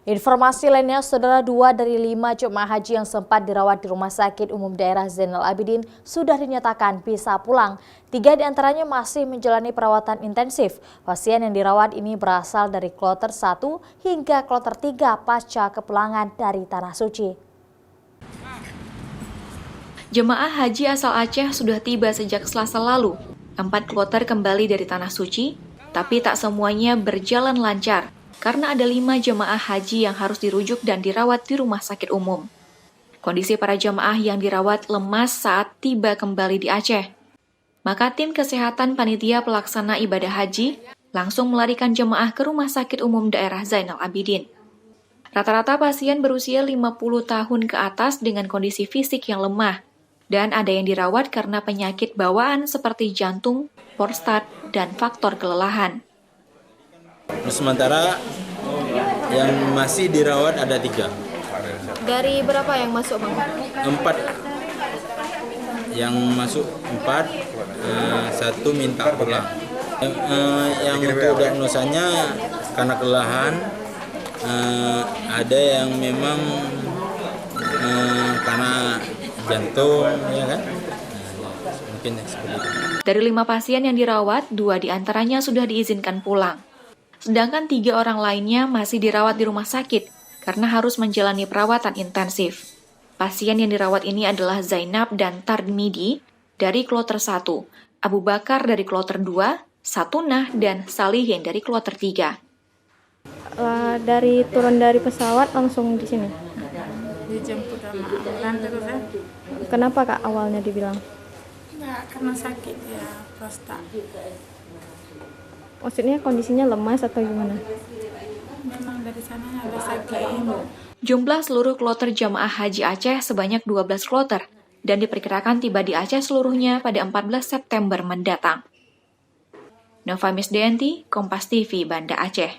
Informasi lainnya, saudara, 2 dari 5 jemaah haji yang sempat dirawat di Rumah Sakit Umum Daerah Zainal Abidin sudah dinyatakan bisa pulang. 3 diantaranya masih menjalani perawatan intensif. Pasien yang dirawat ini berasal dari kloter 1 hingga kloter 3 pasca kepulangan dari Tanah Suci. Jemaah haji asal Aceh sudah tiba sejak Selasa lalu. 4 kloter kembali dari Tanah Suci, tapi tak semuanya berjalan lancar karena ada 5 jemaah haji yang harus dirujuk dan dirawat di rumah sakit umum. Kondisi para jemaah yang dirawat lemas saat tiba kembali di Aceh. Maka tim kesehatan panitia pelaksana ibadah haji langsung melarikan jemaah ke rumah sakit umum daerah Zainal Abidin. Rata-rata pasien berusia 50 tahun ke atas dengan kondisi fisik yang lemah, dan ada yang dirawat karena penyakit bawaan seperti jantung, prostat, dan faktor kelelahan. Sementara yang masih dirawat ada 3. Dari berapa yang masuk, Bang? 4. Yang masuk 4, 1 minta pulang. Yang untuk diagnosanya karena kelelahan, ada yang memang karena jantung, ya kan? Mungkin seperti itu. Dari 5 pasien yang dirawat, 2 diantaranya sudah diizinkan pulang. Sedangkan 3 orang lainnya masih dirawat di rumah sakit karena harus menjalani perawatan intensif. Pasien yang dirawat ini adalah Zainab dan Tarmidi dari kloter 1, Abu Bakar dari kloter 2, Satunah dan Salihin dari kloter 3. Dari turun dari pesawat langsung di sini? Dijemput sama ambulan terus ya. Kenapa Kak awalnya dibilang? Enggak, karena sakit ya, prostat. Maksudnya kondisinya lemas atau gimana? Memang dari sana ada sakit. Jumlah seluruh kloter jamaah haji Aceh sebanyak 12 kloter dan diperkirakan tiba di Aceh seluruhnya pada 14 September mendatang. Nova Misdayanti, Kompas TV, Banda Aceh.